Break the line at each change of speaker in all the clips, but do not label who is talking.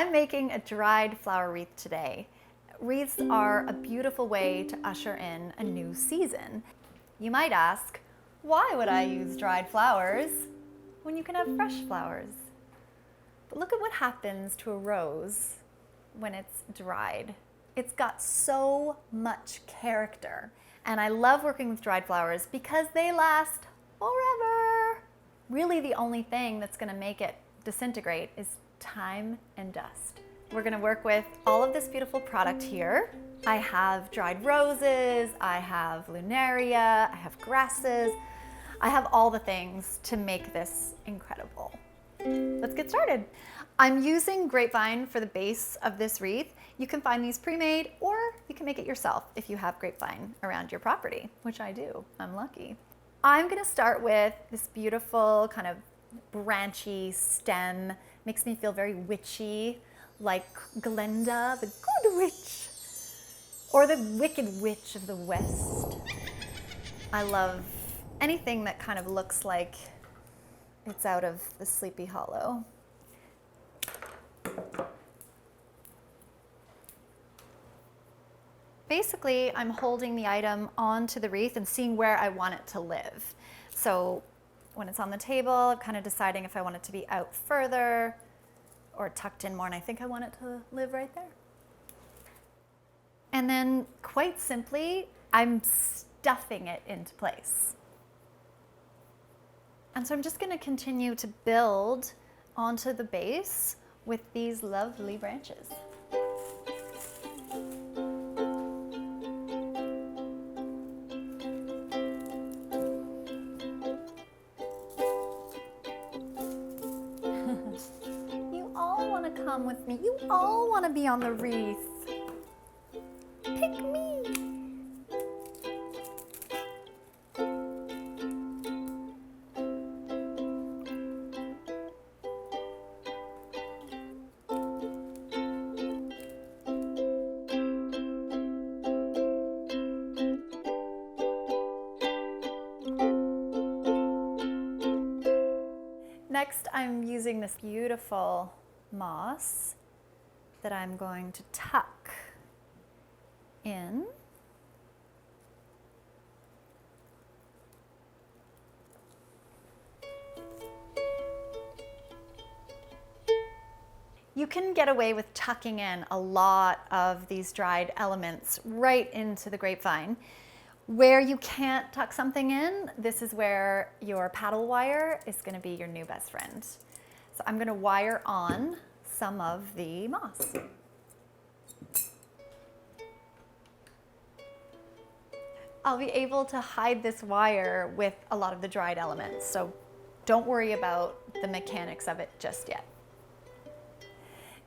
I'm making a dried flower wreath today. Wreaths are a beautiful way to usher in a new season. You might ask, why would I use dried flowers when you can have fresh flowers? But look at what happens to a rose when it's dried. It's got so much character. And I love working with dried flowers because they last forever. Really, the only thing that's going to make it disintegrate is time and dust. We're going to work with all of this beautiful product here. I have dried roses, I have lunaria, I have grasses. I have all the things to make this incredible. Let's get started. I'm using grapevine for the base of this wreath. You can find these pre-made, or you can make it yourself if you have grapevine around your property, which I do. I'm lucky. I'm going to start with this beautiful kind of branchy stem. Makes me feel very witchy, like Glenda, the good witch, or the wicked witch of the West. I love anything that kind of looks like it's out of the Sleepy Hollow. Basically, I'm holding the item onto the wreath and seeing where I want it to live. So when it's on the table, I'm kind of deciding if I want it to be out further or tucked in more, and I think I want it to live right there. And then, quite simply, I'm stuffing it into place. And so I'm just going to continue to build onto the base with these lovely branches. You all want to come with me. You all want to be on the wreath. Pick me. Next, I'm using this beautiful moss that I'm going to tuck in. You can get away with tucking in a lot of these dried elements right into the grapevine. Where you can't tuck something in, this is where your paddle wire is going to be your new best friend. So I'm going to wire on some of the moss. I'll be able to hide this wire with a lot of the dried elements, so don't worry about the mechanics of it just yet.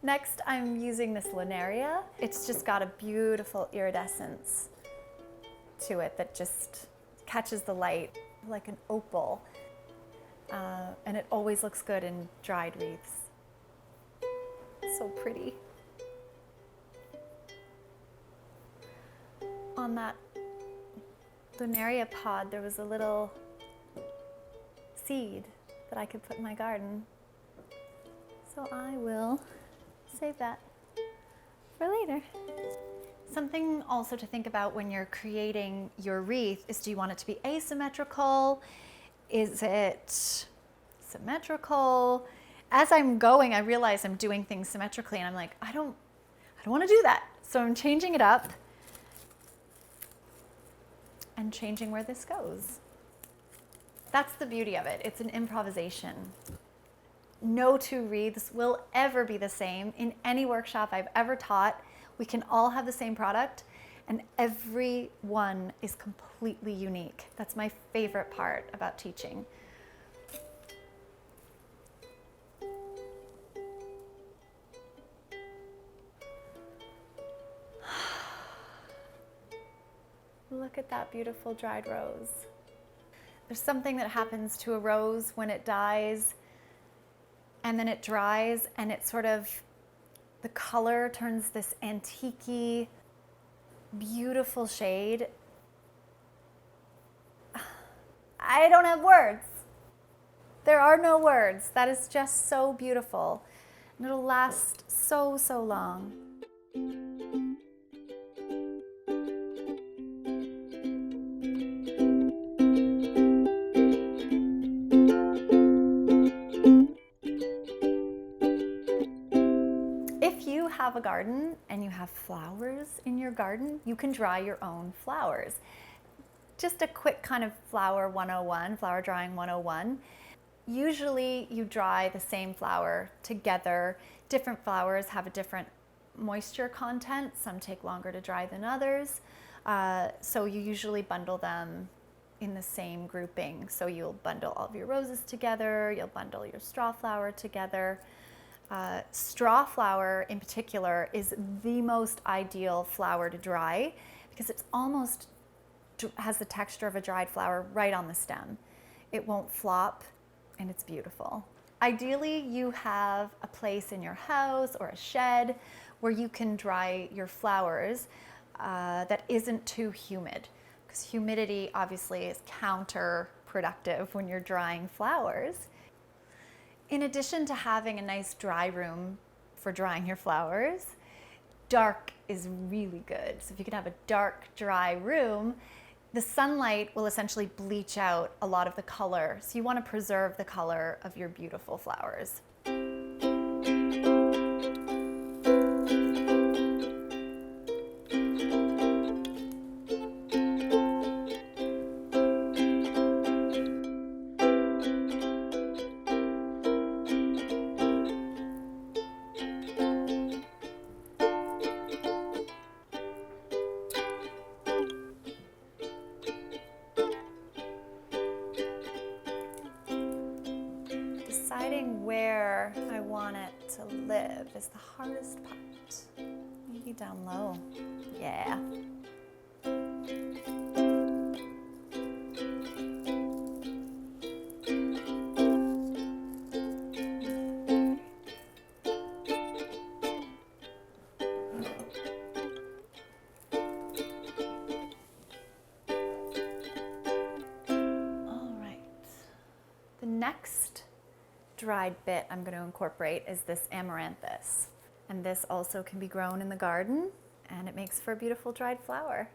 Next, I'm using this lunaria. It's just got a beautiful iridescence to it that just catches the light like an opal, and it always looks good in dried wreaths. So pretty. On that lunaria pod, there was a little seed that I could put in my garden, so I will save that for later. Something also to think about when you're creating your wreath is, do you want it to be asymmetrical? Is it symmetrical? As I'm going, I realize I'm doing things symmetrically, and I'm like, I don't want to do that. So I'm changing it up and changing where this goes. That's the beauty of it. It's an improvisation. No two wreaths will ever be the same. In any workshop I've ever taught, we can all have the same product, and every one is completely unique. That's my favorite part about teaching. Look at that beautiful dried rose. There's something that happens to a rose when it dies and then it dries, and it sort of, the color turns this antique-y, beautiful shade. I don't have words. There are no words. That is just so beautiful. And it'll last so, so long. If you have a garden and you have flowers in your garden, you can dry your own flowers. Just a quick kind of flower 101, flower drying 101. Usually you dry the same flower together. Different flowers have a different moisture content. Some take longer to dry than others. So you usually bundle them in the same grouping. So you'll bundle all of your roses together, you'll bundle your straw flower together. Straw flower in particular is the most ideal flower to dry because it's almost has the texture of a dried flower right on the stem. It won't flop and it's beautiful. Ideally, you have a place in your house or a shed where you can dry your flowers that isn't too humid, because humidity obviously is counterproductive when you're drying flowers. In addition to having a nice dry room for drying your flowers, dark is really good. So if you can have a dark, dry room, the sunlight will essentially bleach out a lot of the color. So you want to preserve the color of your beautiful flowers. Deciding where I want it to live is the hardest part. Maybe down low. Yeah. All right. The next dried bit I'm going to incorporate is this amaranthus. And this also can be grown in the garden, and it makes for a beautiful dried flower.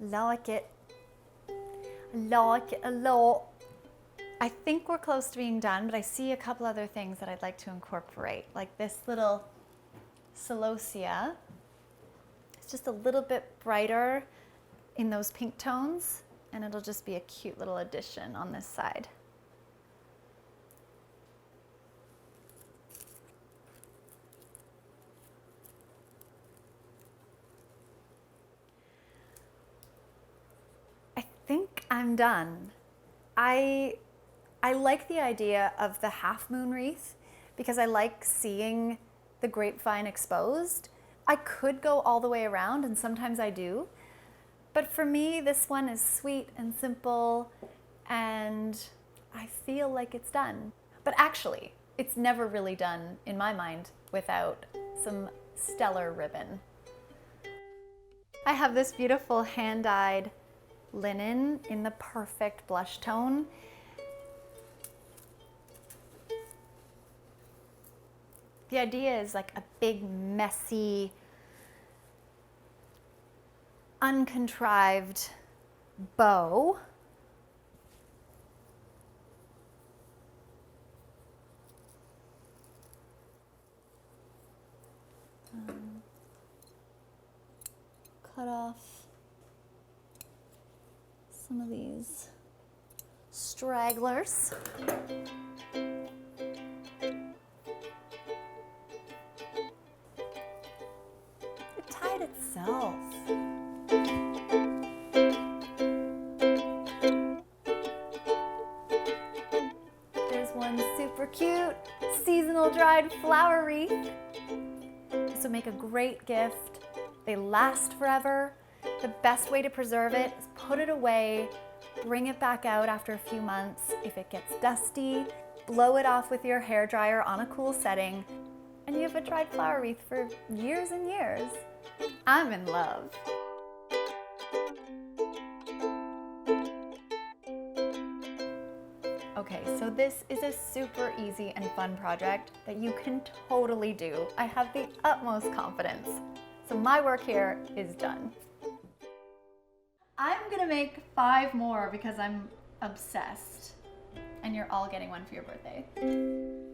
Like it. Like it a lot. I think we're close to being done, but I see a couple other things that I'd like to incorporate, like this little celosia. It's just a little bit brighter in those pink tones, and it'll just be a cute little addition on this side. I think I'm done. I like the idea of the half moon wreath because I like seeing the grapevine exposed. I could go all the way around, and sometimes I do, but for me this one is sweet and simple, and I feel like it's done. But actually, it's never really done in my mind without some stellar ribbon. I have this beautiful hand-dyed linen in the perfect blush tone. The idea is like a big, messy, uncontrived bow. Cut off some of these stragglers. Itself. There's one super cute seasonal dried flower wreath. This would make a great gift. They last forever. The best way to preserve it is put it away, bring it back out after a few months. If it gets dusty, blow it off with your hairdryer on a cool setting, and you have a dried flower wreath for years and years. I'm in love. Okay, so this is a super easy and fun project that you can totally do. I have the utmost confidence. So my work here is done. I'm gonna make 5 more because I'm obsessed. And you're all getting one for your birthday.